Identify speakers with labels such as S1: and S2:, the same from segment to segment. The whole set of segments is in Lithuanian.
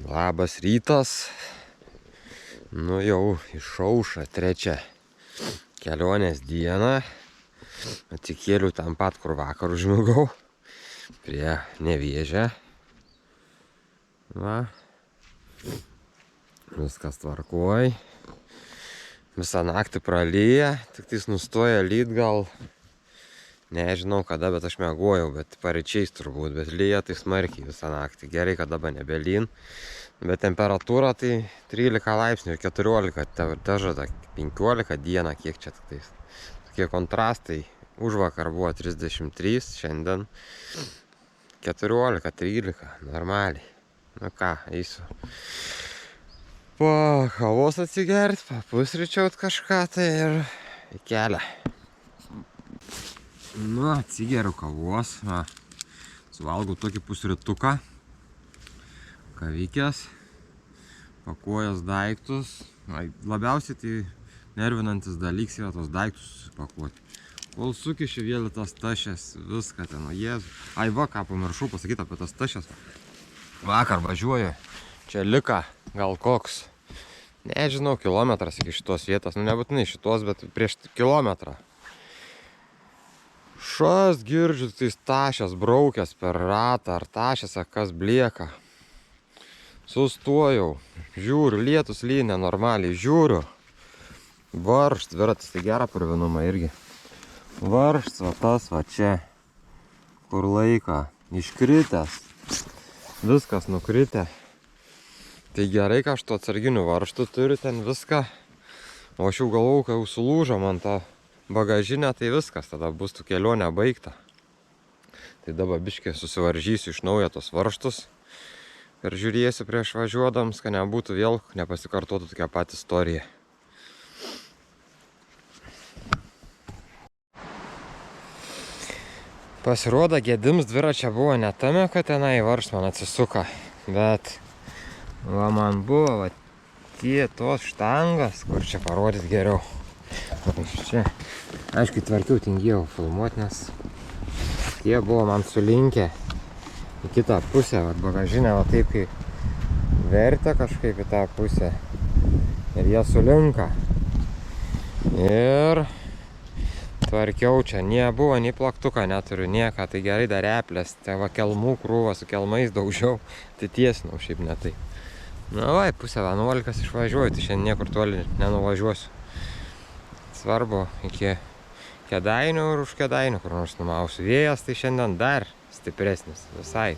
S1: Labas rytas. Nu jau išaušo trečią kelionės dieną. Atsikėliau ten pat, kur vakar užmigau. Prie Nevėžio. Va. Viskas tvarkoj. Visą naktį pralyja. Tik tais nustoja lyt gal. Nežinau kada, bet aš miegojau, bet paryčiais turbūt, bet lyja tai smarkiai visą naktį. Gerai, kad dabar nebelyn. Bet temperatūra tai 13 laipsnių ir 14, težada 15 dieną, kiek čia tais. Tokie kontrastai. Užvakar buvo 33, šiandien 14, 13, normaliai. Nu ką, eisiu. Po kavos atsigert, papusryčiaut kažką tai ir į kelią. Nu, atsigeriu kavos, va. Suvalgau tokį pusrytuką. Kavikės. Pakuojas daiktus. Labiausiai tai nervinantis dalyks yra tos daiktus pakuoti. Kol sukiši vėl tas tašės, viską ten, o jėzu. Ai va, ką pamiršau pasakyti apie tas tašės. Vakar važiuoju. Čia lika gal koks, nežinau, kilometras iki šitos vietos. Nu, nebūtinai šitos, bet prieš kilometrą. Šas girdžiu, tai tašės braukęs per ratą, ar tašės, kas blieka. Sustojau, žiūriu, lietus lynė normaliai, žiūriu. Varšt, dviratis, tai gerą purvinumą irgi. Varšt, va tas, va čia, kur laiką, iškritęs, viskas nukritę. Tai gerai, kad aš to atsarginių varžtų turiu ten viską. O aš jau galvau, kad jau sulūžo man tą bagažinę, tai viskas, tada bus tų kelionė baigta. Tai dabar biškai susivaržysiu iš naujo tos varžtus. Ir žiūrėsiu prieš važiuodams, kad nebūtų vėl, nepasikartotų tokia pat istorija. Pasirodo, gedims dviračio buvo ne tame, kad tenai varžt man atsisuka, bet va man buvo va, tie tos štangas, kur čia parodyt geriau. Čia, aišku, tvarkiau, tingėjau filmuoti, nes tie buvo man sulinkę į kitą pusę, va, bagažinę, va taip kaip vertė kažkaip į tą pusę ir jie sulinka. Ir tvarkiau čia, nebuvo nei plaktuką, neturiu nieką, tai gerai dar eplės, tai va kelmų krūva su kelmais daužiau, tai tiesinau šiaip ne taip. Na va, pusę 11 išvažiuoju, tai šiandien niekur toli nenuvažiuosiu. Svarbu iki Kėdainių ir už Kėdainių kur nors numausiu. Vėjas tai šiandien dar stipresnis visai.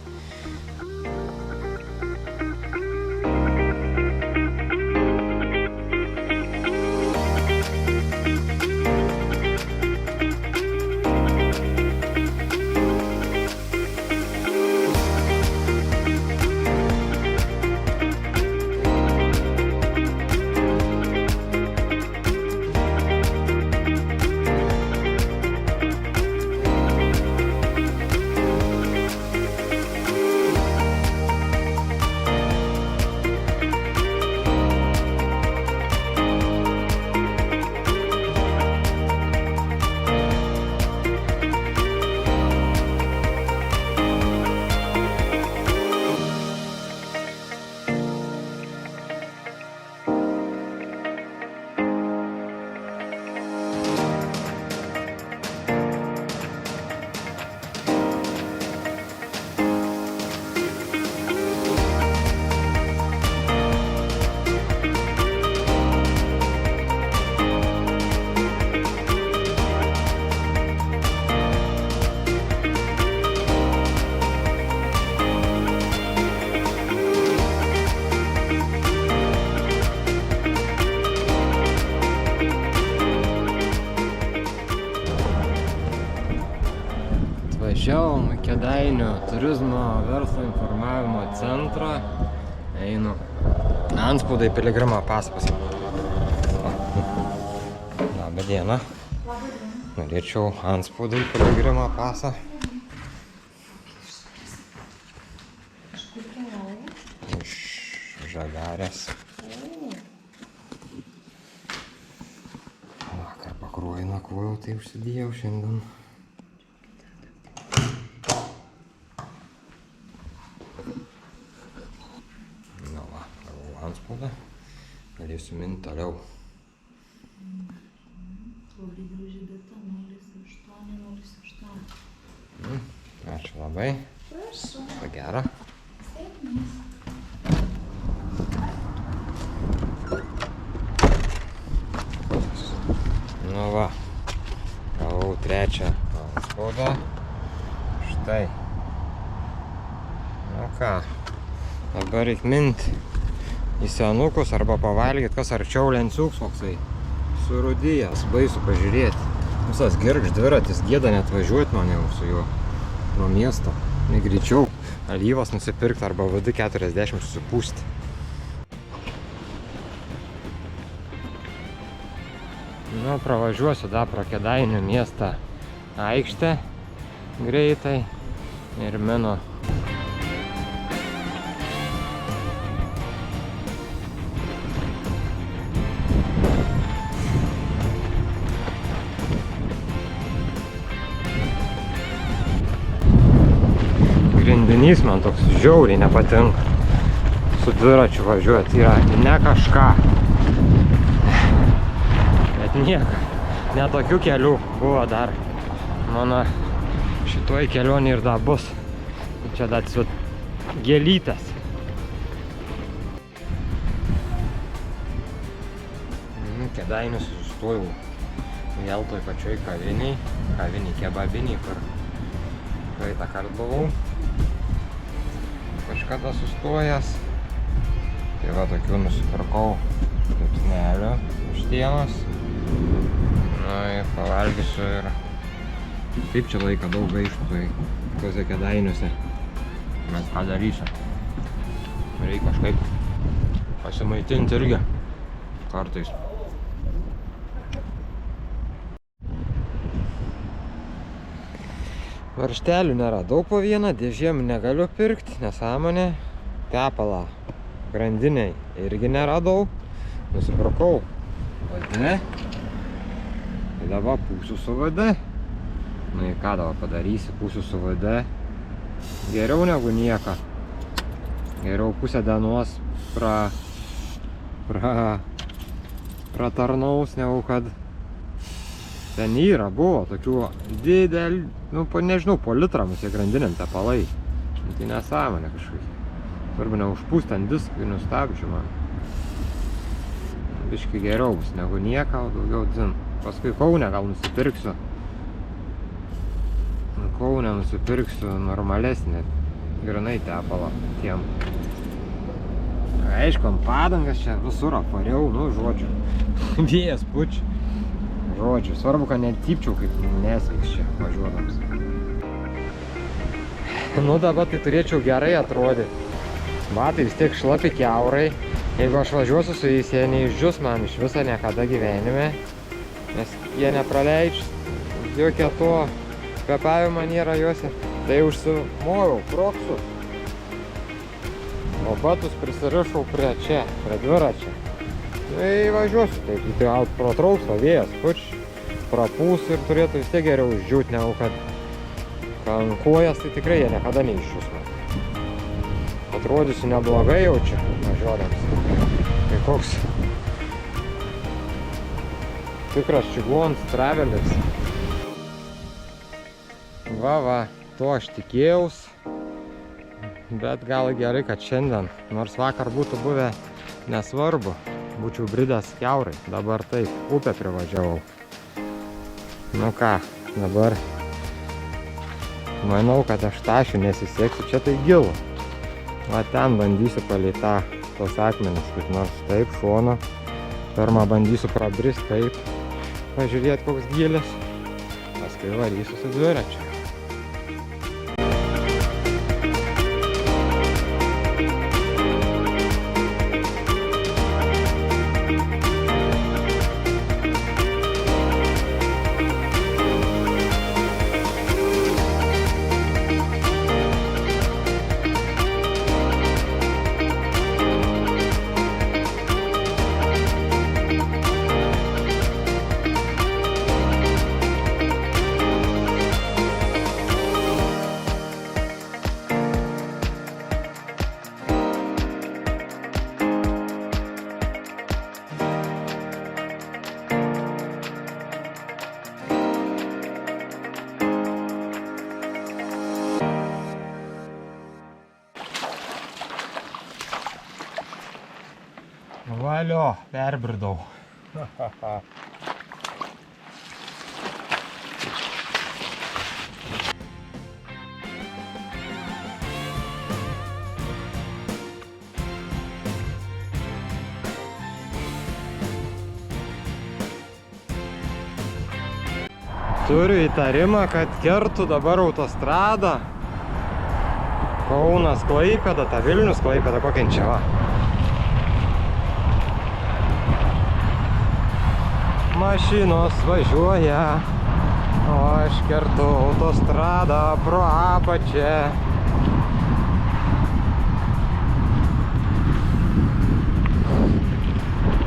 S1: Važiavom į Kėdainių turizmo verslo informavimo centrą. Einu. Antspaudai piligrimą pasą pasiimti. Labą dieną. Norėčiau antspaudai piligrimą pasą. Iš Žagarės. Vakar Pakruojį nakvojau, tai užsidėjau šiandien. užspaudą. Galėsiu minti toliau.
S2: Labai graži data 0808.
S1: Ačiū labai.
S2: Prašau.
S1: Pagero.
S2: Sėkmės.
S1: Nu va, gavau trečią spaudą. Štai. Nu ką, dabar reikia minti į senukus arba pavalgyti, kas arčiau Lenciūks koksai. Surudijęs, baisu pažiūrėti. Visas girgž dviratis, gėda net važiuoti man jau su juo nuo miesto. Negreičiau alyvos nusipirkti arba VD40 susipūsti. Nu, pravažiuosiu dar pro Kėdainių miestą aikštę greitai ir minu. Grindinys man toks žiauriai nepatinka. Su dviračiu važiuoti yra ne kažką. Bet nieko. Ne tokių kelių buvo dar. Mano šitoj kelionė ir dar bus. Čia dar su gėlytės. Kėdainių sustojau vėl toj pačioj kaviniai kebabiniai, kur praeitą kartą buvau. Kažkada sustojęs. Tai va, tokių nusipirkau kepsnelių vištienos. Nu ir pavalgysiu ir taip čia laiką daug gaištų tose Kėdainiuose. Mes ką darysiu. Reikia kažkaip pasimaitinti irgi kartais. Varžtelių neradau po vieną, dėžėm negaliu pirkti, nesąmonė. Tepalą grandiniai irgi neradau. Nusipirkau VD. Tai dabar pūsiu su VD. Nu ir ką dabar padarysi, pūsiu su VD. Geriau negu nieko. Geriau pusę dienos pratarnaus, negu kad ten yra, buvo tokių didelį, nu, nežinau, po litrą mūsų grandinėm tepalai. Tai nesąmonė kažkokia. Svarbu neužpūst ant diskų ir nustabdžių man. Biški geriau bus negu nieko, daugiau dzin. Paskui Kaune gal nusipirksiu. Kaune nusipirksiu normalesnį, grinai tepalą tiem. Aišku, ant padangas čia visur apvariau, nu, žodžiu. Vėjas pučia. Žodžiu, svarbu, kad netypčiau kaip nesveiks čia važiuodams. Nu dabar tai turėčiau gerai atrodyti. Batai vis tiek šlapi kiaurai. Jeigu aš važiuosiu su jais, jie neišdžius man iš viso niekada gyvenime. Nes jie nepraleidž jokia to kvepavimo nėra juose. Tai užsimoviau kroksus. O batus prisirišau prie čia, prie dviračio. Tai važiuosiu, taip, tai pratrauks, o vėjas puč, prapūs ir turėtų vis tiek geriau išdžiūt, negu kad ant kojas, tai tikrai jie niekada neišdžius man. Atrodysiu neblogai jau čia važiuodams. Tai koks tikras čigon's travelis. Va, to aš tikėjaus. Bet gal gerai, kad šiandien, nors vakar būtų buvę nesvarbu. Būčiau bridęs kiaurai, dabar taip, upę privažiavau. Nu ką, dabar manau, kad aš tašiu nesiseksiu, čia tai gilu. Va ten bandysiu palei tos akmenis, kaip nors taip, šono. Pirmą bandysiu prabrist taip, pažiūrėti koks gilis. Paskui varysiu su dviračiu. Valio, perbridau. Turiu įtarimą, kad kertu dabar autostradą. Kaunas Klaipėda, ta Vilnius Klaipėda, kokia čia va. Mašinos važiuoja, o aš kertu autostradą pro apačią.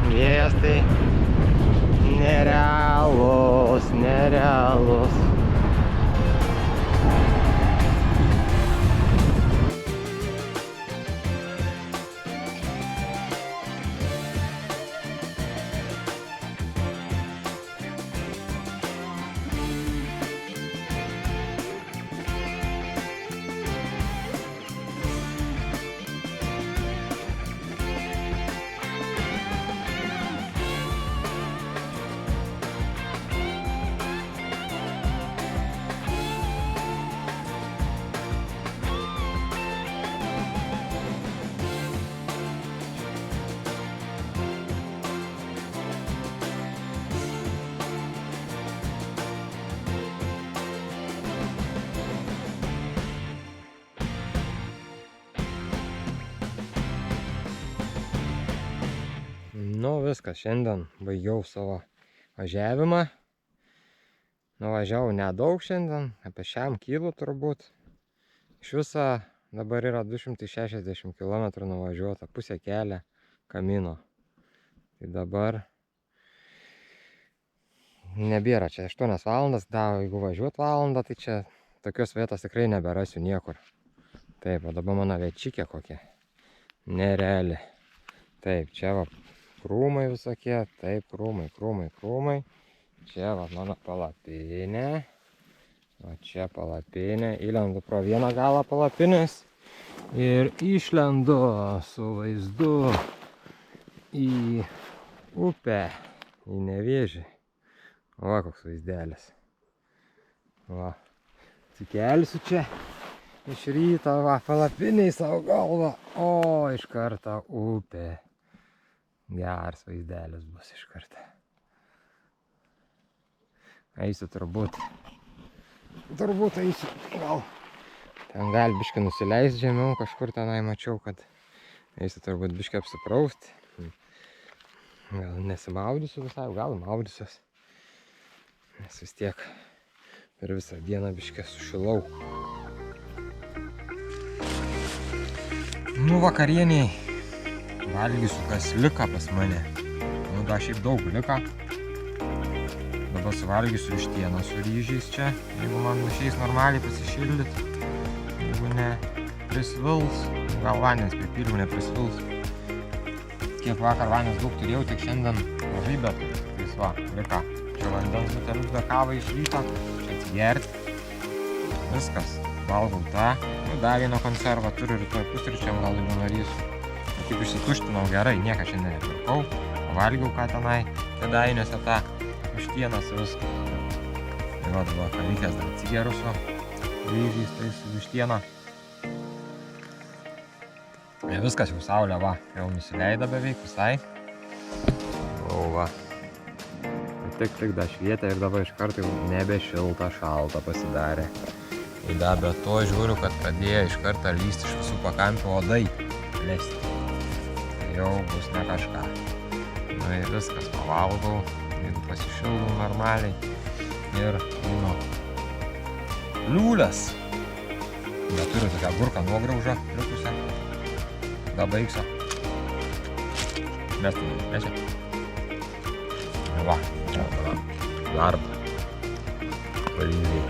S1: Vėjas tai nerealus, nerealus. Nu viskas, šiandien baigiau savo važiavimą. Nuvažiavau nedaug šiandien, apie 100 kilų turbūt. Iš viso dabar yra 260 km nuvažiuota, pusę kelią kamino. Tai dabar nebėra čia 8 valandas, jeigu važiuot valandą, tai čia tokios vietos tikrai neberasiu niekur. Taip, o dabar mano večikė kokia. Nereali. Taip, čia va krūmai visokie, taip, krūmai. Čia va mano palapinė. O čia palapinė. Įlendu pro vieną galą palapinės. Ir išlendu su vaizdu į upę, į Nevėžį. Va koks vaizdelis. Va. Atsikelsiu čia. Iš ryto va palapiniai savo galvą. O, iš karto upė. Geras vaizdelis bus iš karto. Eisiu turbūt eisiu, gal ten gali biškį nusileist žemiau, kažkur tenai mačiau, kad eisiu turbūt biškį apsiprausti. Gal nesimaudysiu visai, gal maudysiuos. Nes vis tiek per visą dieną biškį sušilau. Nu vakarieniai valgysiu, kas lika pas mane. Nu, da šiaip daug lika. Dabar suvalgysiu vištieną su ryžiais čia, jeigu man išeis normaliai pasišildyti. Jeigu ne prisvils, gal vandens pripiliu neprisvils. Kiek vakar vandens daug turėjau, tik šiandien mažai, bet tais va, lika. Čia vandens butelius be kavą iš ryto, čia atsigerti. Viskas, valgau tą. Nu, dar vieną konservą turiu rytoj pusryčiam, gal jeigu norėsiu. Taip išsituštinau gerai, nieką šiandien nepirkau. Valgiau ką tenai, kėdainiuose tą vištieną su viską. Tai va dabar palikęs dar atsigerusiu ryžiais, tai su vištiena. Ir viskas jau saulė va, jau nusileido beveik visai. O va. Tik da švietė ir dabar iš karto jau nebe šilta, šalta pasidarė. Ir da be to žiūriu, kad pradėjo iš karto lysti iš visų pakampių uodai lesti. Jau bus ne kažką. Nu ir viskas pavalgau, jeigu pasišildau normaliai. Ir einu liūlės. Bet turiu tokią gurką nuograužą likusią. Da baigsiu. Mesti. Va, darbą. Pavyzdžiai.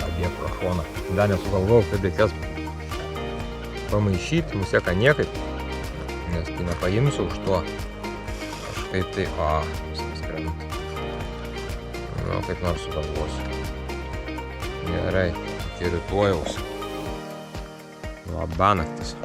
S1: Gal dėk pro šoną. Dar nesugalvojau, kaip reikės pamaišyti, musėka niekaip, nes tai nepaimsiu už to. Kažkaip tai, viskas krenta. Nu, kaip nors sugalvosiu. Gerai, iki rytojaus. Labanaktis.